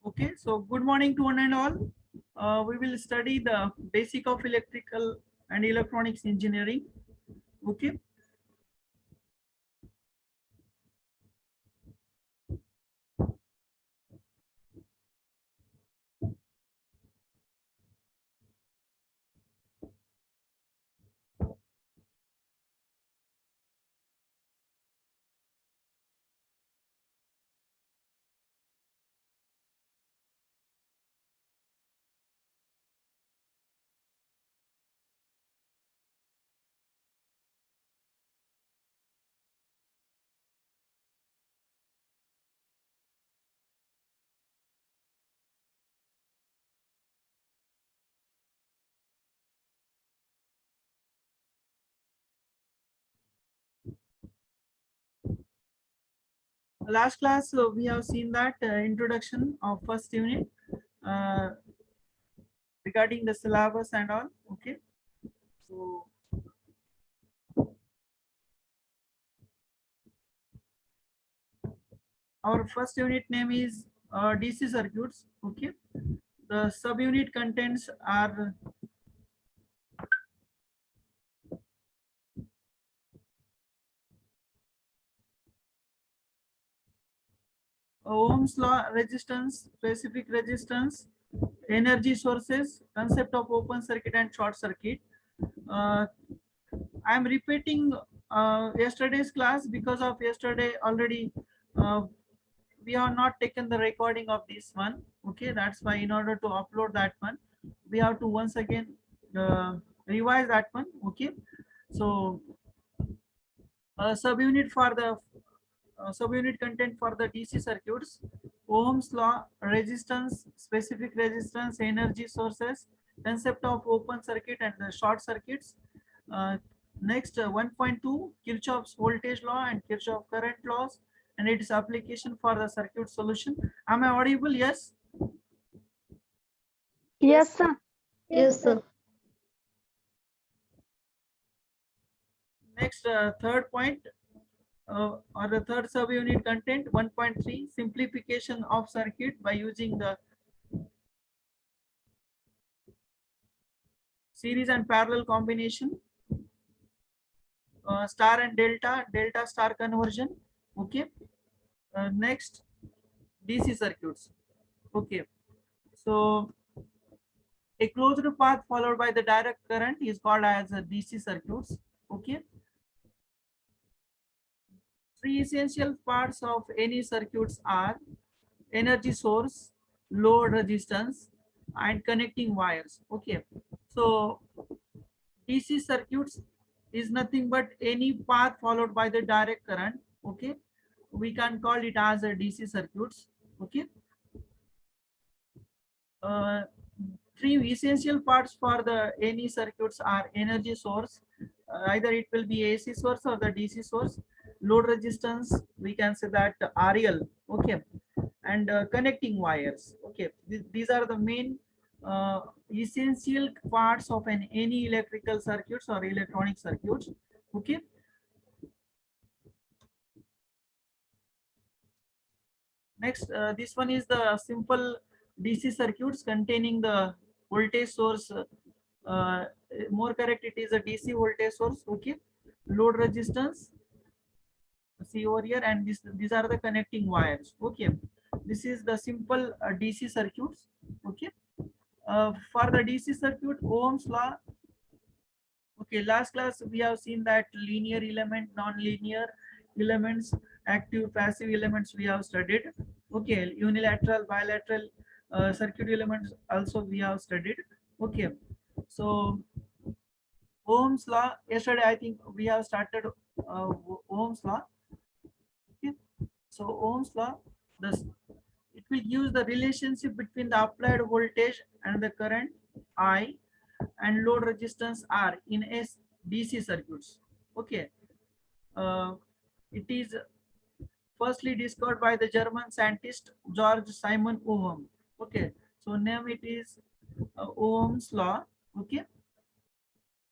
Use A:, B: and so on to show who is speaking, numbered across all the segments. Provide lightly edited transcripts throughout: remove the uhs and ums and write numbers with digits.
A: Okay, so good morning to one and all. We will study the basic of electrical and electronics engineering. Okay, last class we have seen that introduction of first unit uh, regarding the syllabus and all. Okay, so our first unit name is DC circuits. Okay, the subunit contents are Ohm's law, resistance, specific resistance, energy sources, concept of open circuit and short circuit. Uh, I am repeating yesterday's class because of yesterday already uh, we have not taken the recording of this one. Okay, that's why in order to upload that one, we have to once again revise that one. Okay, so subunit for the subunit content for the DC circuits, Ohm's law, resistance, specific resistance, energy sources, concept of open circuit and the short circuits. Uh, Next, 1.2, Kirchhoff's voltage law and Kirchhoff current laws and its application for the circuit solution. Am I audible? Yes.
B: Yes, sir.
C: Yes, sir.
A: Next, third point or the third subunit content 1.3, simplification of circuit by using the series and parallel combination, star and delta, delta star conversion. Okay. Next, DC circuits. Okay. So a closed path followed by the direct current is called as a DC circuits. Okay. Three essential parts of any circuits are energy source, load resistance, and connecting wires. Okay. So DC circuits is nothing but any path followed by the direct current. Okay, we can call it as a DC circuits. Okay, uh, three essential parts for the any circuits are energy source, either it will be AC source or the DC source. Load resistance, we can say that RL. Okay, and connecting wires. Okay, these are the main uh, essential parts of an any electrical circuits or electronic circuits. Okay, next, this one is the simple DC circuits containing the voltage source. Uh, More correct, it is a DC voltage source. Okay, load resistance, see over here, and these are the connecting wires. Okay, this is the simple DC circuits. Okay, for the DC circuit, Ohm's law. Okay, last class we have seen that linear element, non-linear elements, active, passive elements we have studied. Okay, unilateral, bilateral circuit elements also we have studied. Okay, so Ohm's law. Yesterday I think we have started Ohm's law. Okay, so Ohm's law, this it will use the relationship between the applied voltage and the current I and load resistance R in a DC circuits. Okay, it is firstly discovered by the German scientist George Simon Ohm. Okay, so name it is Ohm's law. Okay,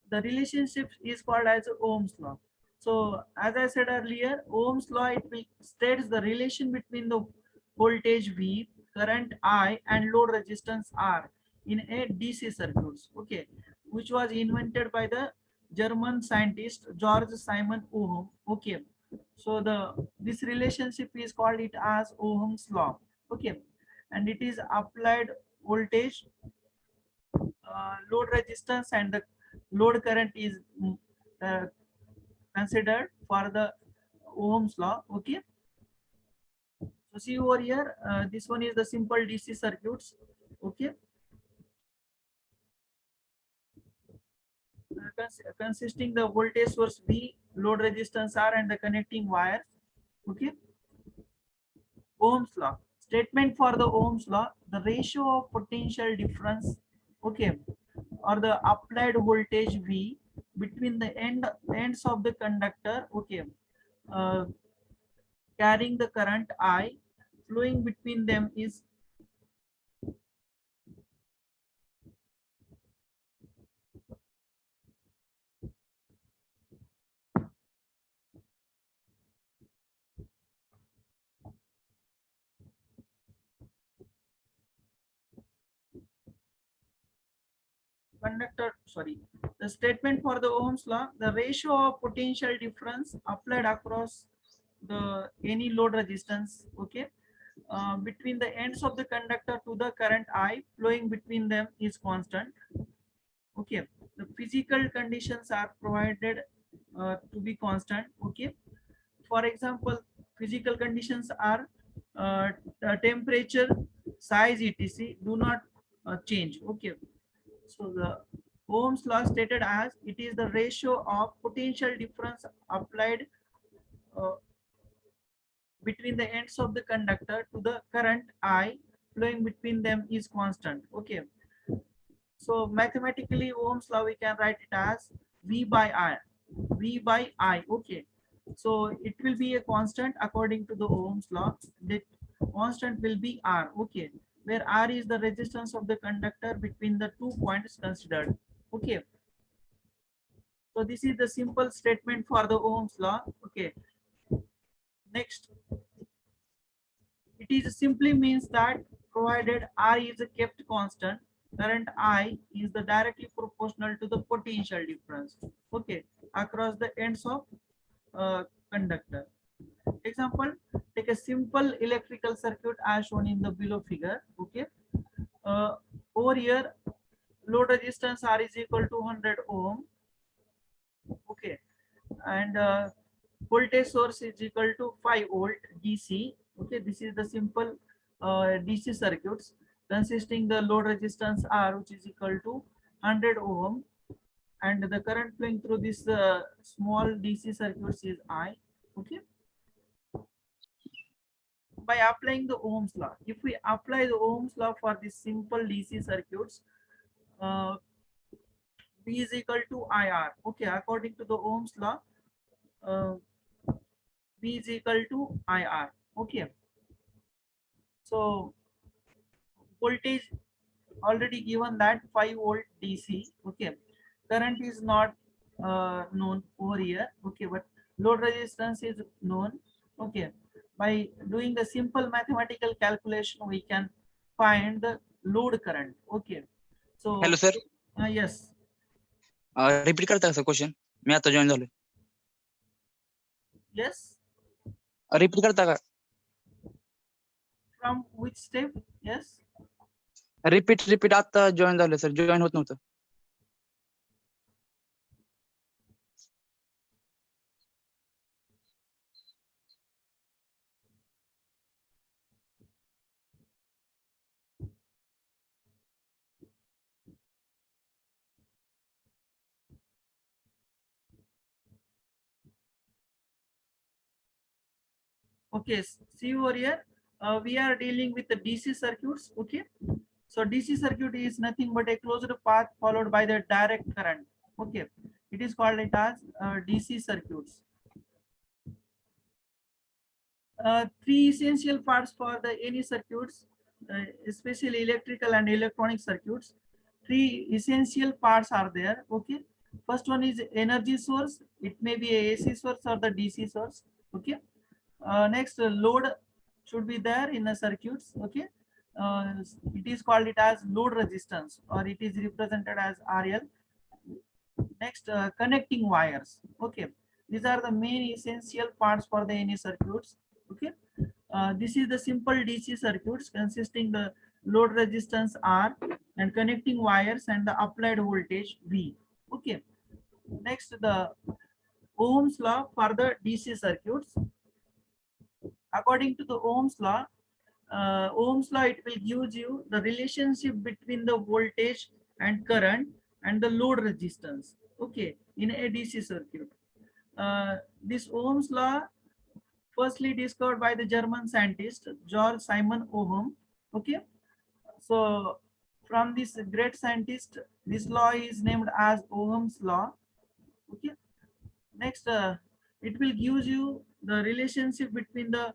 A: the relationship is called as Ohm's law. So as I said earlier, Ohm's law, it will states the relation between the voltage V current I and load resistance R in a DC circuits, okay, which was invented by the German scientist George Simon Ohm, okay. So this relationship is called it as Ohm's law, okay, and it is applied voltage, load resistance, and the load current is uh, considered for the Ohm's law, okay. So see over here, this one is the simple DC circuits, okay. Consisting the voltage source V, load resistance R, and the connecting wires, okay. Ohm's law. Statement for the Ohm's law: the ratio of potential difference, okay, or the applied voltage V between the ends of the conductor, okay, uh, carrying the current I flowing between them is the statement for the Ohm's law: the ratio of potential difference applied across the any load resistance, okay, between the ends of the conductor to the current I flowing between them is constant, okay. The physical conditions are provided to be constant, okay. For example, physical conditions are temperature, size, etc do not change, okay. So the Ohm's law stated as it is the ratio of potential difference applied uh, between the ends of the conductor to the current I flowing between them is constant, okay. So mathematically Ohm's law we can write it as V by I, V by I, okay. So it will be a constant according to the Ohm's law. The constant will be R, okay, where R is the resistance of the conductor between the 2 points considered, okay. So this is the simple statement for the Ohm's law, okay. Next, it is simply means that provided R is kept constant, current I is the directly proportional to the potential difference, okay, across the ends of conductor. Example, take a simple electrical circuit as shown in the below figure, okay. Over here, load resistance R is equal to 100 ohm, okay, and voltage source is equal to 5 volt DC, okay. This is the simple DC circuits consisting the load resistance R, which is equal to 100 ohm, and the current flowing through this small DC circuits is I, okay. By applying the Ohm's law, if we apply the Ohm's law for this simple DC circuits, uh, V is equal to IR, okay. According to the Ohm's law, uh, V is equal to IR, okay. So voltage already given that 5 volt DC, okay. Current is not known over here, okay, but load resistance is known, okay. By doing the simple mathematical calculation, we can find the load current, okay.
B: Hello
A: So
B: sir,
A: yes,
B: repeat करता का sir question? मी आता join झालोय.
A: yes,
B: repeat करता का?
A: from which step? Yes,
B: repeat आता join झालोय sir, join होत नव्हतं.
A: okay. See over here, we are dealing with the DC circuits, okay. So DC circuit is nothing but a closed path followed by the direct current, okay. It is called it as DC circuits. Three essential parts for the any circuits, especially electrical and electronic circuits. Three essential parts are there, okay. First one is energy source. It may be a AC source or the DC source, okay. Next, load should be there in the circuits, okay. it is called it as load resistance, or it is represented as RL. Next, connecting wires. Okay, these are the main essential parts for the any circuits. Okay, this is the simple DC circuits consisting the load resistance R and connecting wires and the applied voltage V. Okay, next, the Ohm's law for the DC circuits. According to the Ohm's law, it will give you the relationship between the voltage and current and the load resistance. Okay, in a DC circuit. This Ohm's law firstly discovered by the German scientist George Simon Ohm. Okay, so from this great scientist, this law is named as Ohm's law. Okay, next, it will give you the relationship between the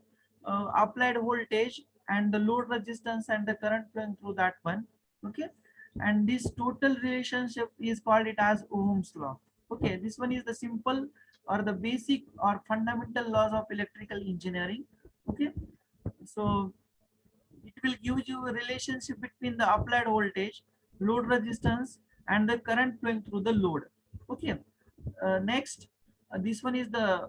A: applied voltage and the load resistance and the current flowing through that one. Okay, and this total relationship is called it as Ohm's law. Okay, this one is the simple or the basic or fundamental laws of electrical engineering. Okay, so it will give you a relationship between the applied voltage, load resistance, and the current flowing through the load. Okay, next, this one is the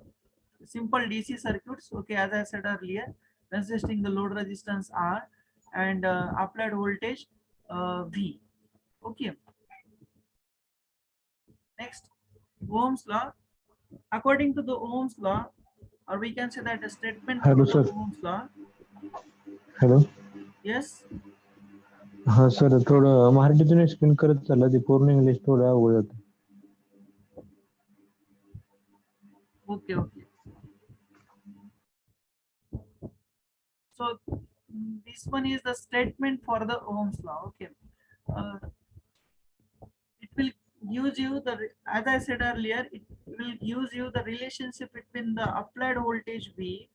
A: simple DC circuits. Okay, as I said earlier, consisting the load resistance R and applied voltage V. Okay, next, Ohm's law. According to the Ohm's law, or we can say that a statement
C: Hello,
A: from the
C: sir.
A: Ohm's law.
C: Hello
A: Yes.
C: हा sir थोडं मराठीतून explain करत चालला ते पूर्ण English थोडं अवघड जातं.
A: Okay, okay. So this one is the statement for the Ohm's law. Okay, it will use you the, as I said earlier, it will use you the relationship between the applied voltage V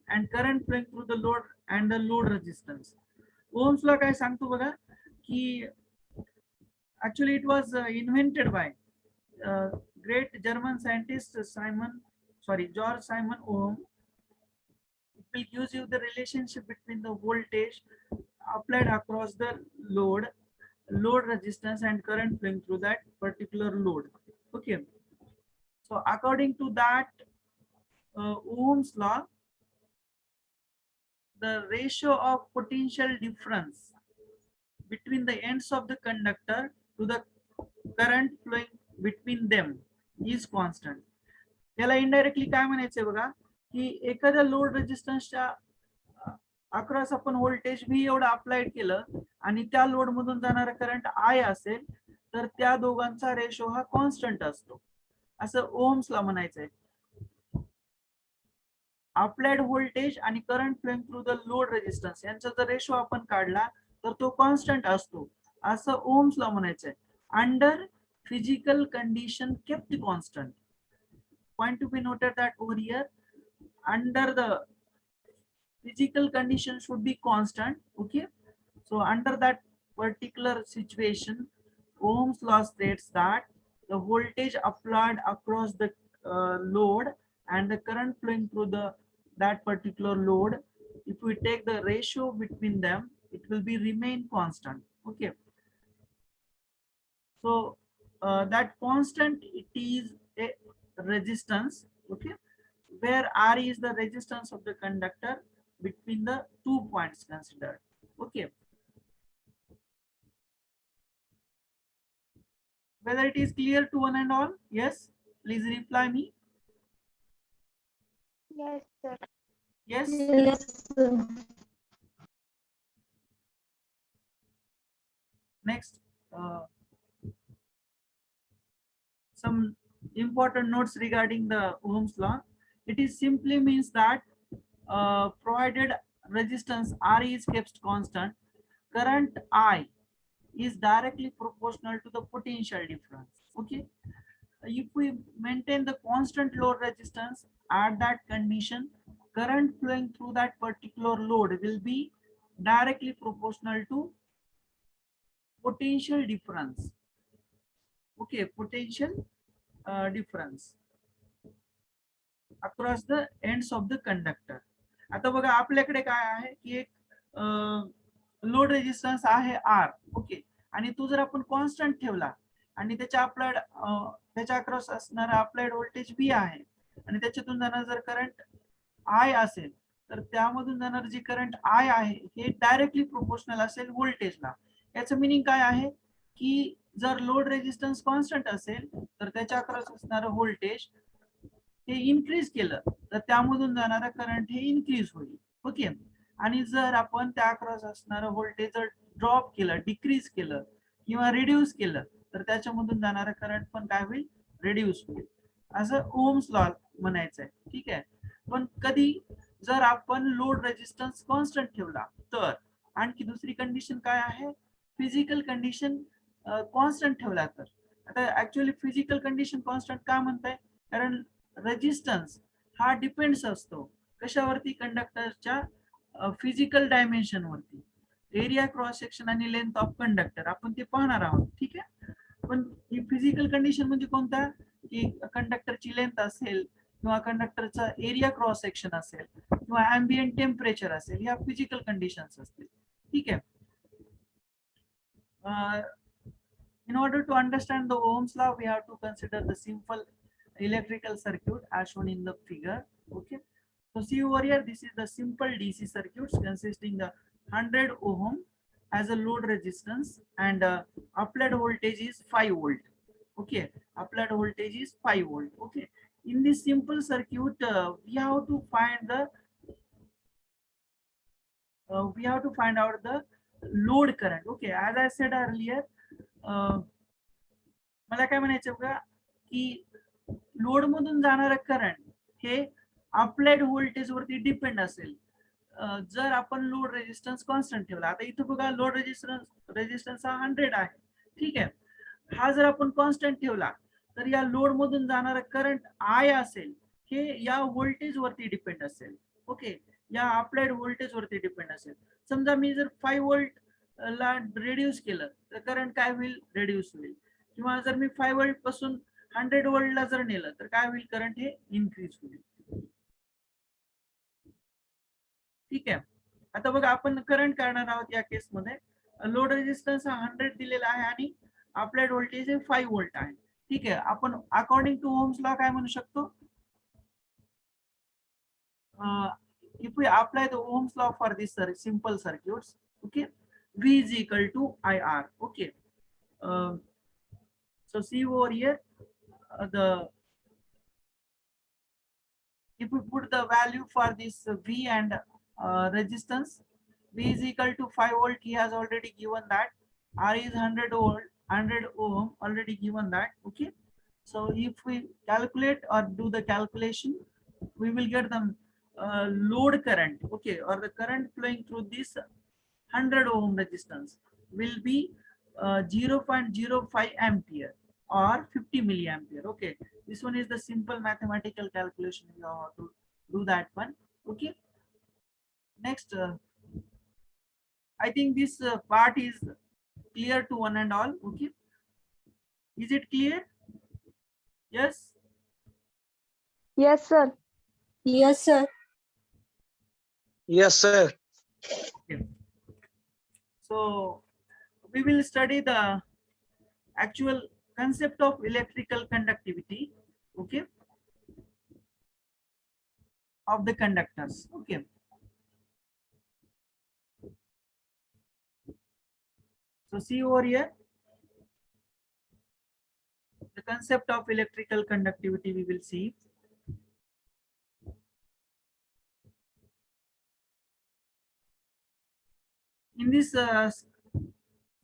A: and current flowing through the load and the load resistance. Ohm's law काय सांगतो बघा की actually it was invented by great German scientist George Simon Ohm. It will use you the relationship between the voltage applied across the load resistance and current flowing through that particular load. Okay, so according to that Ohm's law, the ratio of potential difference between the ends of the conductor to the current flowing between them is constant. याला indirectly काय म्हणायचंय बघा की एखाद्या load रेजिस्टन्सच्या across आपण voltage V एवढं applied केलं आणि त्या लोड मधून जाणारा करंट आय असेल तर त्या दोघांचा रेशो हा कॉन्स्टंट असतो, असं ओम्स ला म्हणायचंय. अप्लाइड व्होल्टेज आणि current flowing through the load resistance यांचा जर रेशो आपण काढला तर तो कॉन्स्टंट असतो, असं ओम्स ला म्हणायचंय. Under physical condition kept constant. Point to be noted that over here, under the physical condition should be constant. Okay, so under that particular situation, Ohm's law states that the voltage applied across the load and the current flowing through that particular load, if we take the ratio between them, it will be remain constant. Okay, so that constant, it is a resistance. Okay, where R is the resistance of the conductor between the 2 points considered. Okay, whether it is clear to one and all? Yes, please reply me.
D: Yes, sir.
A: Yes.
D: Yes, sir.
A: Next, some important notes regarding the Ohm's law. It is simply means that provided resistance R is kept constant, current I is directly proportional to the potential difference. Okay, if we maintain the constant load resistance at that condition, current flowing through that particular load will be directly proportional to potential difference. Okay, potential difference across the ends of the conductor. आता बघा आपल्याकडे काय आहे की एक load resistance आहे are. Okay, आणि तो जर आपण कॉन्स्टंट ठेवला आणि त्याच्या अक्रॉस असणारा अप्लाइड व्होल्टेज बी आहे आणि त्याच्यातून जाणार जर करंट आय असेल, तर त्यामधून जाणार जी करंट आय आहे हे डायरेक्टली प्रोपोर्शनल असेल व्होल्टेजला. याचं मिनिंग काय आहे की जर लोड रेजिस्टन्स कॉन्स्टंट असेल तर त्याच्या अक्रॉस असणारं व्होल्टेज हे इन्क्रीज केलं तर त्यामधून जाणारा करंट हे इन्क्रीज होईल. ओके, आणि जर आपण त्या अक्रॉस असणारं व्होल्टेज जर ड्रॉप केलं, डिक्रीज केलं किंवा रिड्यूस केलं तर त्याच्यामधून जाणारा करंट पण काय होईल, रिड्यूस होईल. असं ओम्स लॉ म्हणायचं आहे. ठीक आहे, पण कधी जर आपण लोड रेजिस्टन्स कॉन्स्टंट ठेवला तर, आणखी दुसरी कंडिशन काय आहे, फिजिकल कंडिशन कॉन्स्टंट ठेवला तर. आता ऍक्च्युअली फिजिकल कंडिशन कॉन्स्टंट का म्हणताय, कारण रेजिस्टन्स हा डिपेंड्स असतो कशावरती, कंडक्टरच्या फिजिकल डायमेन्शन वरती. एरिया, क्रॉस सेक्शन आणि लेंथ ऑफ कंडक्टर आपण ते पाहणार आहोत. ठीक आहे, पण ही फिजिकल कंडिशन म्हणजे कोणता, की कंडक्टरची लेंथ असेल किंवा कंडक्टरचा एरिया क्रॉस सेक्शन असेल किंवा अँबियंट टेम्परेचर असेल, ह्या फिजिकल कंडिशन्स असतील. ठीक आहे. In order to understand the Ohm's law, we have to consider the simple electrical circuit as shown in the figure. Okay, so see over here, this is the simple DC circuits consisting the 100 ohm as a load resistance and applied voltage is 5 volt. Okay, applied voltage is 5 volt. Okay, in this simple circuit we have to find out the load current. Okay, as I said earlier, मला काय म्हणायचं बघा की load मधून जाणारा current हे applied voltage वरती depend असेल जर आपण लोड रेजिस्टन्स कॉन्स्टंट ठेवला. आता इथं बघा लोड रेजिस्टन्स हा 100 आहे. ठीक आहे, हा जर आपण कॉन्स्टंट ठेवला तर या लोड मधून जाणारा करंट आय असेल हे या व्होल्टेज वरती डिपेंड असेल. ओके, या अप्लाइड व्होल्टेज वरती डिपेंड असेल. समजा मी जर 5 व्होल्ट ला रिड्यूस केलं तर करंट काय होईल, रिड्यूस होईल. किंवा जर मी 5 व्होल्ट पासून 100 व्होल्ट ला जर नेलं तर काय होईल, करंट हे इन्क्रीज होईल. ठीक आहे, आता बघा आपण करंट काढणार आहोत या केस मध्ये. लोड रेजिस्टन्स हा 100 दिलेला आहे आणि अप्लाइड व्होल्टेज हे 5 व्होल्ट आहे. ठीक आहे, आपण अकॉर्डिंग टू ओम्स लॉ काय म्हणू शकतो, if we apply the Ohm's law for this simple circuits, okay, V is equal to IR. Okay, so see over here, if we put the value for this V and resistance, V is equal to 5 volt, he has already given that. R is 100 volt, 100 ohm, already given that. Okay, so if we calculate or do the calculation, we will get the load current. Okay, or the current flowing through this 100 ohm resistance will be 0.05 ampere or 50 milliampere. Okay, this one is the simple mathematical calculation. You have to do that one. Okay, next I think this part is clear to one and all. Okay, is it clear? Yes.
D: Yes, sir.
E: Yes, sir.
B: Yes, sir.
A: Okay. So we will study the actual concept of electrical conductivity. Okay, of the conductors. Okay, so see over here, the concept of electrical conductivity we will see. In this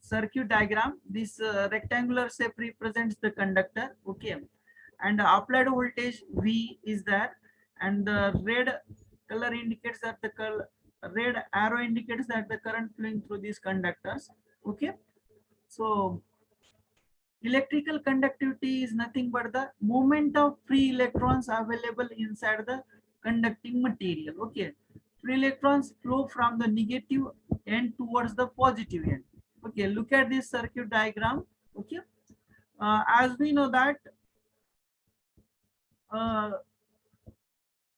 A: circuit diagram, this rectangular shape represents the conductor. Okay, and the applied voltage V is there, and the red color indicates that red arrow indicates that the current flowing through these conductors. Okay, so electrical conductivity is nothing but the movement of free electrons available inside the conducting material. Okay, free electrons flow from the negative end towards the positive end. Okay, look at this circuit diagram. Okay, as we know that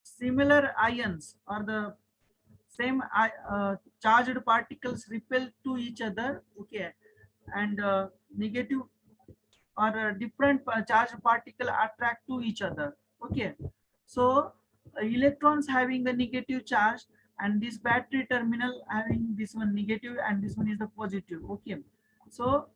A: similar ions or the same charged particles repel to each other, okay, and negative or different charged particle attract to each other, okay. So electrons having the negative charge and this battery terminal having this one negative and this one is the positive, okay. So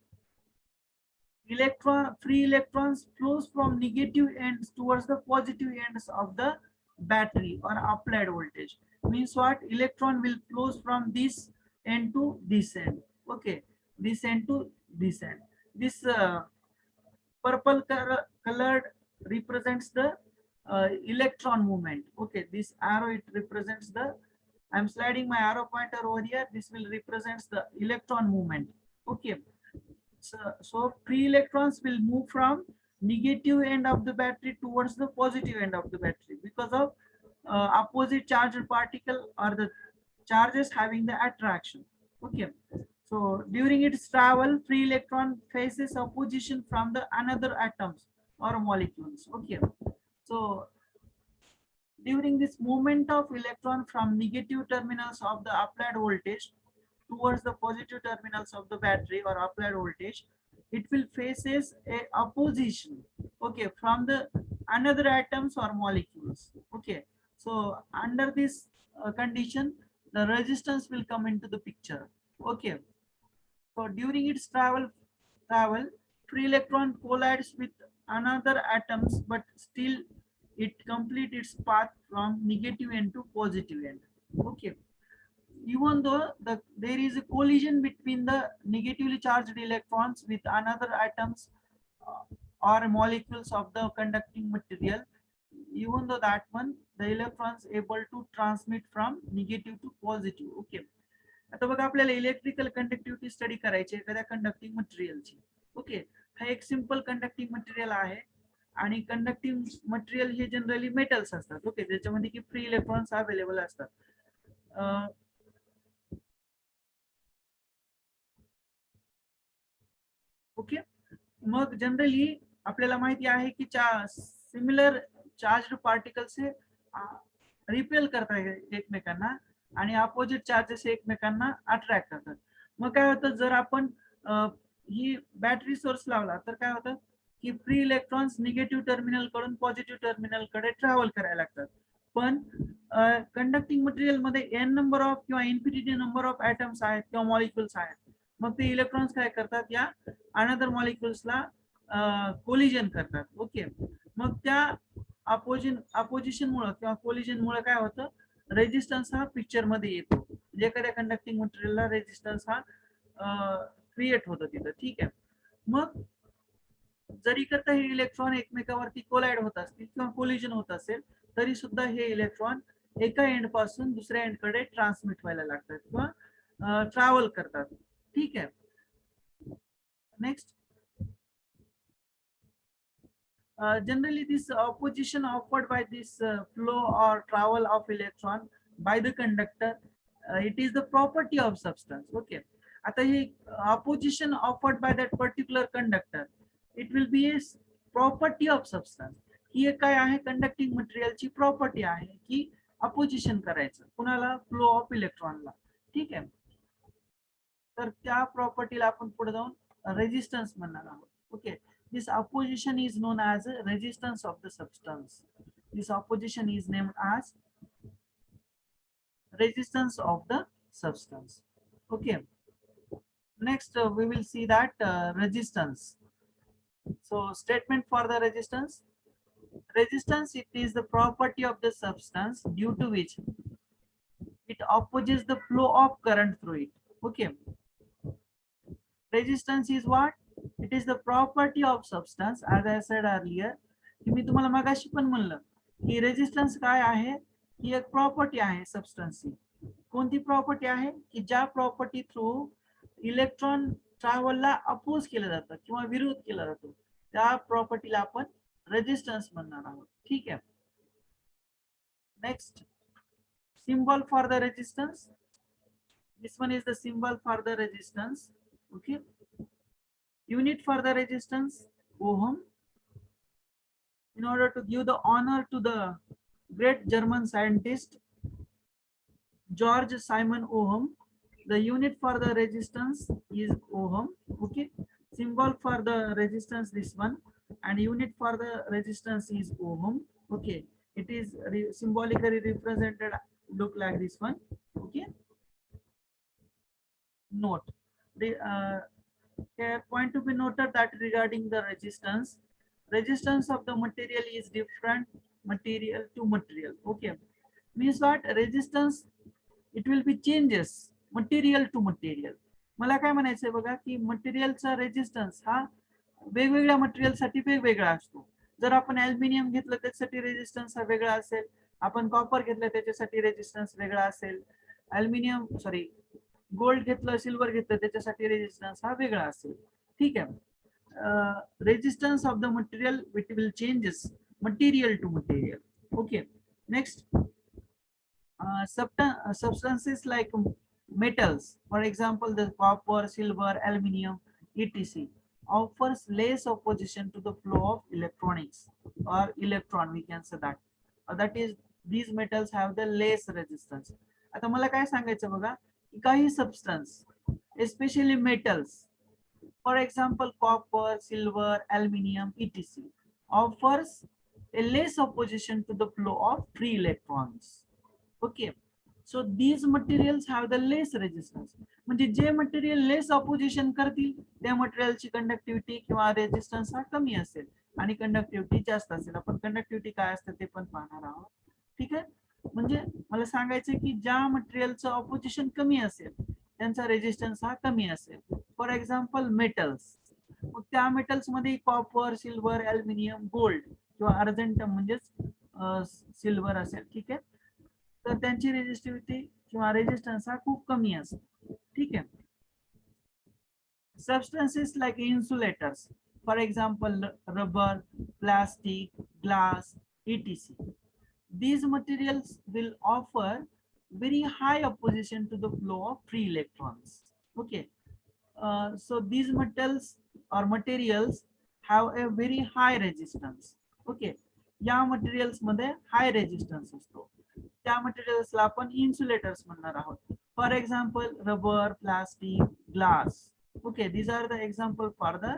A: free electrons flows from negative ends towards the positive ends of the battery or applied voltage. Means what? Electron will flows from this end to this end, okay, this end to this end. This purple colored represents the electron movement, okay. This arrow, it represents the, I'm sliding my arrow pointer over here, this will represents the electron movement, okay. So free electrons will move from negative end of the battery towards the positive end of the battery because of opposite charged particle or the charges having the attraction, okay. So during its travel, free electron faces opposition from the another atoms or molecules, okay. So during this movement of electron from negative terminals of the applied voltage towards the positive terminals of the battery or applied voltage, it will faces a opposition, okay, from the another atoms or molecules, okay. So under this condition, the resistance will come into the picture, okay. So during its travel, free electron collides with another atoms, but still it complete its path from negative end to positive end, okay. Even though there is a collision between the negatively charged electrons with another atoms or molecules of the conducting material, even though that one, the electrons able to transmit from negative to positive, okay. आता बघा आपल्याला electrical conductivity study करायची एखाद्या conducting मटेरियलची, okay. हा एक simple conducting material आहे आणि कंडक्टिंग मटेरियल हे जनरली मेटल्स असतात, ओके, त्याच्यामध्ये की फ्री इलेक्ट्रॉन्स अवेलेबल असतात. ओके, मग जनरली आपल्याला माहिती आहे की सिमिलर चार्ज पार्टिकल्स हे रिपेल करतात एकमेकांना आणि अपोजिट चार्जेस एकमेकांना अट्रॅक्ट करतात. मग काय होतं, जर आपण ही बॅटरी सोर्स लावला तर काय होतं की फ्री इलेक्ट्रॉन्स निगेटिव्ह टर्मिनल कडून पॉझिटिव्ह टर्मिनल कडे ट्रॅव्हल करायला लागतात. पण कंडक्टिंग मटेरियल मध्ये एन नंबर ऑफ किंवा इन्फिनिटी नंबर ऑफ ऍटम्स आहेत किंवा मॉलिक्युल्स आहेत. मग ते इलेक्ट्रॉन्स काय करतात, या अनदर मॉलिक्युल्सला कोलिजन करतात, ओके. मग त्या अपोजिशन मुळे किंवा कोलिजन मुळे काय होतं, रेजिस्टन्स हा पिक्चर मध्ये येतो. म्हणजे एखाद्या कंडक्टिंग मटेरियलला रेजिस्टन्स हा क्रिएट होतो तिथं, ठीक आहे. मग जरी करता हे इलेक्ट्रॉन एकमेकावरती कोलाइड होत असतील किंवा कोलिजन होत असेल तरी सुद्धा हे इलेक्ट्रॉन एका एंड पासून दुसऱ्या एंड कडे ट्रान्समिट व्हायला लागतात किंवा ट्रॅव्हल करतात, ठीक आहे. Next, generally this opposition offered by this flow or travel of electron by the conductor, it is the property of substance, okay. आता हे opposition offered by that particular conductor, it will be a property of substance. ही एक काय आहे, conducting मटेरियलची property आहे की opposition करायचं कुणाला, flow of इलेक्ट्रॉनला, ठीक आहे. तर त्या प्रॉपर्टीला आपण पुढे जाऊन रेजिस्टन्स म्हणणार आहोत, okay. This opposition is known as resistance of the substance. This opposition is named as resistance of the substance, okay. Next we will see that resistance. So statement for the resistance: resistance, it is the property of the substance due to which it opposes the flow of current through it, okay. Resistance is what? It is the property of substance, as I said earlier. की मी तुम्हाला मगाशी पण म्हणलं की resistance काय आहे, ही एक property आहे सबस्टन्सची. कोणती प्रॉपर्टी आहे की ज्या प्रॉपर्टी थ्रू इलेक्ट्रॉन ट्रॅव्हलला अपोज केलं जातं किंवा विरोध केला जातो, त्या प्रॉपर्टीला आपण रेजिस्टन्स म्हणणार आहोत, ठीक आहे. Next, symbol for the resistance. This one is the symbol for the resistance, okay. Unit for the resistance, ohm. In order to give the honor to the great German scientist George Simon Ohm. The unit for the resistance is ohm. Okay, symbol for the resistance this one, and unit for the resistance is ohm. Okay, it is symbolically represented, look like this one. Okay, note the here point to be noted that regarding the resistance of the material is different material to material. Okay, means what? Resistance, it will be changes material to material. मला काय म्हणायचंय बघा की मटेरियलचा resistance हा वेगवेगळ्या मटेरियलसाठी वेगवेगळा असतो. जर आपण ऍल्युमिनियम घेतलं त्याच्यासाठी रेजिस्टन्स हा वेगळा असेल, आपण कॉपर घेतलं त्याच्यासाठी रेजिस्टन्स वेगळा असेल, गोल्ड घेतलं सिल्वर घेतलं त्याच्यासाठी रेजिस्टन्स हा वेगळा असेल. ठीक आहे. Resistance of the material it will changes material to material. Okay, next substances like metals, for example the copper, silver, aluminium, etc., offers less opposition to the flow of electronics or electron, we can say that. That is, these metals have the less resistance. आता मला काय सांगायचं बघा की काही substance especially metals, for example copper, silver, aluminium, etc., offers a less opposition to the flow of free electrons. Okay, so these materials have the less resistance. म्हणजे जे material less opposition करतील त्या मटेरियलची कंडक्टिव्हिटी किंवा resistance हा कमी असेल आणि conductivity जास्त असेल. आपण कंडक्टिव्हिटी काय असते ते पण पाहणार आहोत. ठीक आहे, म्हणजे मला सांगायचं की ज्या मटेरियलचं ऑपोजिशन कमी असेल त्यांचा रेजिस्टन्स हा कमी असेल. फॉर एक्झाम्पल मेटल्स, मग त्या मेटल्स मध्ये कॉपर, सिल्वर, ऍल्युमिनियम, गोल्ड किंवा अर्जेंटम म्हणजेच सिल्वर असेल. ठीक आहे, तर त्यांची रेजिस्टिव्हिटी किंवा रेजिस्टन्स हा खूप कमी असतो. ठीक आहे. Substances like insulators, for example rubber, plastic, glass, etc. These materials will offer very high opposition to the flow of free electrons. Okay, so these metals or materials have a very high resistance. Okay, या materials मध्ये हाय resistance असतो. त्या मटेरियल्सला आपण insulators म्हणणार आहोत. For example rubber, plastic, glass. Okay, these are the example for the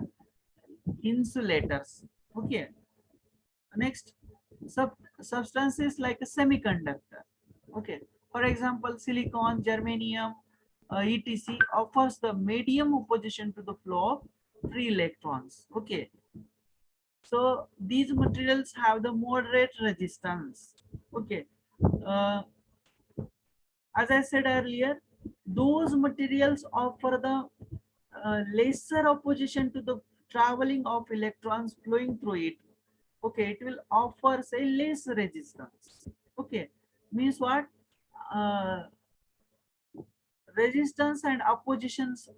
A: insulators. Okay, next substances like a semiconductor. Okay, for example silicon, germanium, etc., offers the medium opposition to the flow of free electrons. Okay, so these materials have the moderate resistance. Okay, as I said earlier, those materials offer the lesser opposition to the traveling of electrons flowing through it. Okay, it will offer say less resistance. Okay, means what? Resistance and oppositions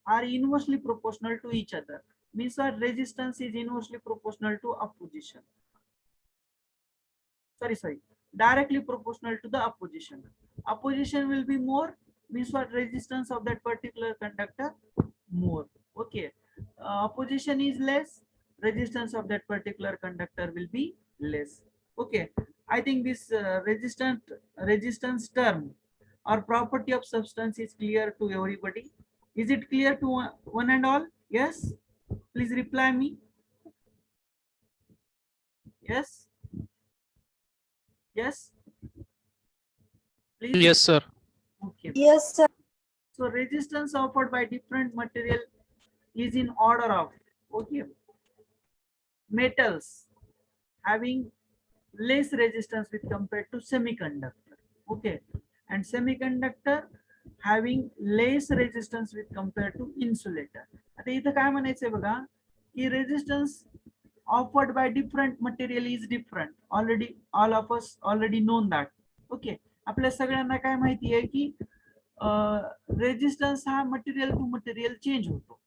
A: are inversely proportional to each other. Means what? Resistance is inversely proportional to opposition. Sorry, directly proportional to the opposition. Opposition will be more, means what? Resistance of that particular conductor more. Okay, opposition is less, resistance of that particular conductor will be less. Okay, I think this resistance term or property of substance is clear to everybody. Is it clear to one and all? Yes, please reply me. Yes, yes, please.
E: Yes, sir.
A: Okay.
D: Yes, sir.
A: So resistance offered by different material is in order of, okay, metals having less resistance with compared to semiconductor. Okay, and semiconductor having less resistance with compared to insulator. आता इथं काय म्हणायचंय बघा की resistance offered by different material is different. Already all of us already known that. Okay, आपल्या सगळ्यांना काय माहिती आहे की रेजिस्टन्स हा मटेरियल टू मटेरियल चेंज होतो.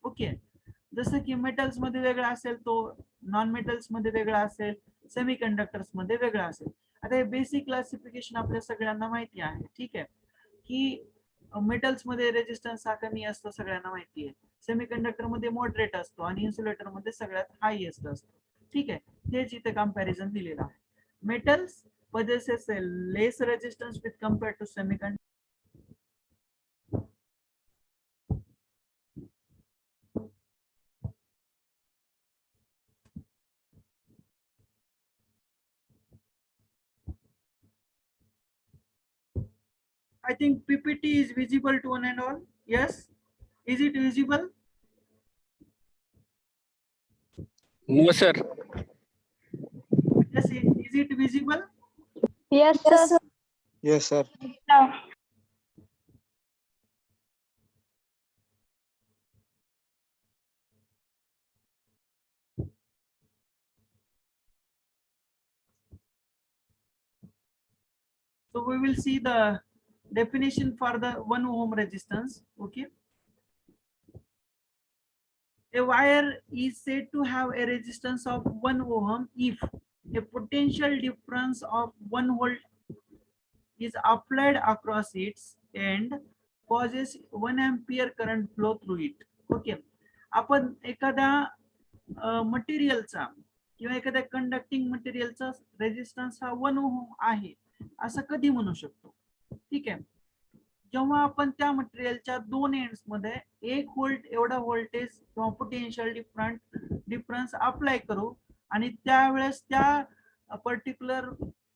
A: ओके, जसं की मेटल्स मध्ये वेगळा असेल तो नॉन मेटल्स मध्ये वेगळा असेल, सेमीकंडक्टर्स मध्ये वेगळा असेल. आता हे बेसिक क्लासिफिकेशन आपल्या सगळ्यांना माहिती आहे. ठीक आहे, की मेटल्स मध्ये रेजिस्टन्स हा कमी असतो सगळ्यांना माहिती आहे, सेमीकंडक्टर मध्ये मॉडरेट असतो आणि इन्सुलेटर मध्ये सगळ्यात हायएस्ट असतो. ठीक आहे, हेच इथे कंपॅरिझन दिलेलं आहे. Metals possesses a less resistance with compared to semiconductor? I think PPT is visible to one and all. Yes. Is it visible?
E: No, sir.
A: Yes. Is it visible?
D: Yes, sir.
B: Yes, sir.
A: So we will see the definition for the 1 ohm resistance. Okay. A wire is said to have a resistance of 1 ohm if a potential difference of 1 volt is applied across its end causes 1 ampere current flow through it. Okay. आपण एखाद्या मटेरियलचा किंवा एखाद्या conducting मटेरियलचा resistance हा 1 ohm आहे असं कधी म्हणू शकतो. ठीक आहे. जेव्हा आपण त्या मटेरियलच्या दोन एंड्स मध्ये 1 व्होल्ट एवढा व्होल्टेज किंवा पोटेन्शियल डिफरन्स अप्लाय करू आणि त्यावेळेस त्या पर्टिक्युलर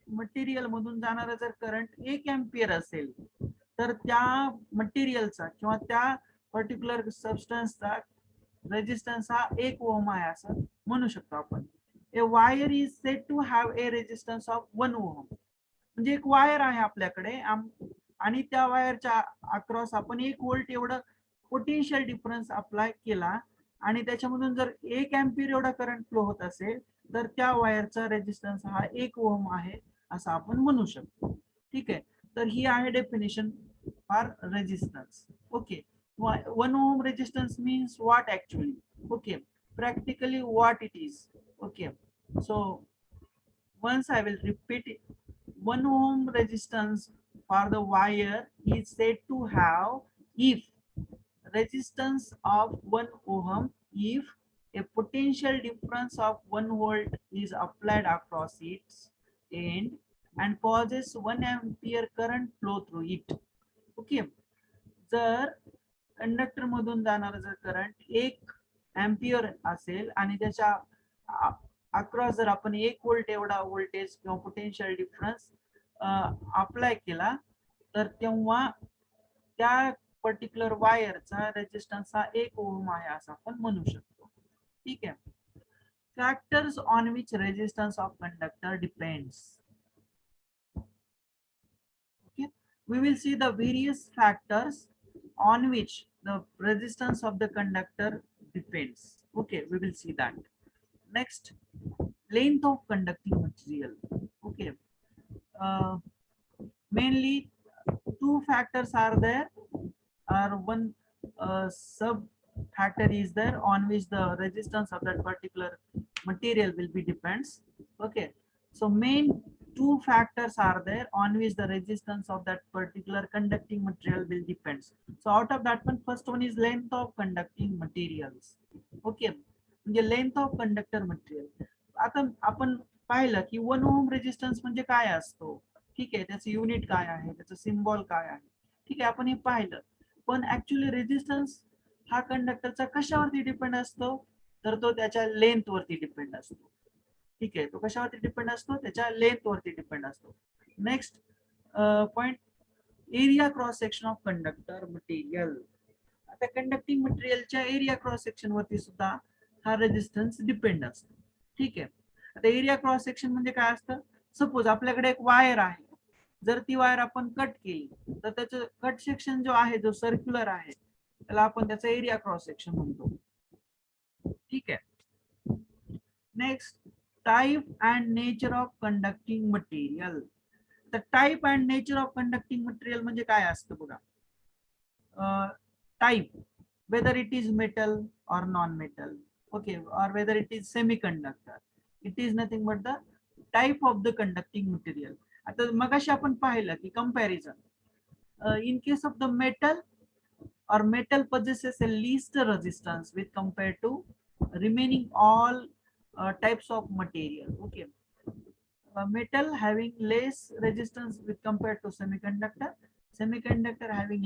A: मटेरियल मधून जाणारा जर करंट 1 एम्पियर असेल तर त्या मटेरियलचा किंवा त्या पर्टिक्युलर सबस्टन्सचा रेजिस्टन्स हा 1 ओहम आहे असं म्हणू शकतो आपण. A wire is said to have a resistance of 1 ohm. म्हणजे एक वायर आहे आपल्याकडे आणि त्या वायरच्या अक्रॉस आपण 1 व्होल्ट एवढं पोटेन्शियल डिफरन्स अप्लाय केला आणि त्याच्यामधून जर 1 एम्पियर एवढा करंट फ्लो होत असेल तर त्या वायरचा रेजिस्टन्स हा 1 ओहम आहे असं आपण म्हणू शकतो. ठीक आहे. तर ही आहे definition for resistance. Okay. 1 ohm resistance means what actually? Okay, practically what it is. Okay, so once I will repeat it. 1 ohm resistance for the wire is said to have if resistance of 1 ohm if a potential difference of 1 volt is applied across its end and causes 1 ampere current flow through it. Okay, जर conductor मधून जाणारा जर current 1 ampere असेल आणि त्याच्या across जर आपण 1 volt एवढा व्होल्टेज किंवा पोटेन्शियल डिफरन्स अप्लाय केला तर तेव्हा त्या पर्टिक्युलर वायरचा रेजिस्टन्स हा 1 ओहम आहे असं आपण म्हणू शकतो. ठीक आहे. Factors on which resistance of conductor depends. Okay, we will see the various factors on which the resistance of the conductor depends. Okay, we will see that. Next, length of conducting material. Okay, mainly 2 factors are there, or one sub factor is there on which the resistance of that particular material will be depends. Okay, so main 2 factors are there on which the resistance of that particular conducting material will depends. So out of that one, first one is length of conducting materials. Okay, म्हणजे length of conductor material. आता आपण पाहिलं की 1 ohm resistance म्हणजे काय असतो. ठीक आहे. त्याचं युनिट काय आहे, त्याचं सिम्बॉल काय आहे. ठीक आहे, आपण हे पाहिलं. पण ऍक्च्युअली रेजिस्टन्स हा कंडक्टरचा कशावरती डिपेंड असतो तर तो त्याच्या लेंथ वरती डिपेंड असतो. ठीक आहे. तो कशावरती डिपेंड असतो, त्याच्या लेंथ वरती डिपेंड असतो. Next point, area cross section of conductor material. आता कंडक्टिंग मटेरियलच्या एरिया क्रॉस सेक्शन वरती सुद्धा हा रेजिस्टन्स डिपेंड असतो. ठीक आहे. आता एरिया क्रॉस सेक्शन म्हणजे काय असतं, सपोज आपल्याकडे एक वायर आहे, जर ती वायर आपण कट केली तर त्याचं कट सेक्शन जो आहे, जो सर्क्युलर आहे, त्याला आपण त्याचा एरिया क्रॉस सेक्शन म्हणतो. ठीक आहे. Next, type and nature of conducting material. The type and nature of conducting material म्हणजे काय असतं बघा. Type, whether it is metal or non-metal, okay, or whether it is semiconductor, it is nothing but the type of the conducting material. आता मगाशी आपण पाहिलं की comparison, in case of the metal or metal possesses a least resistance with compared to remaining all types of material. Okay, metal having less resistance with compared to semiconductor, semiconductor having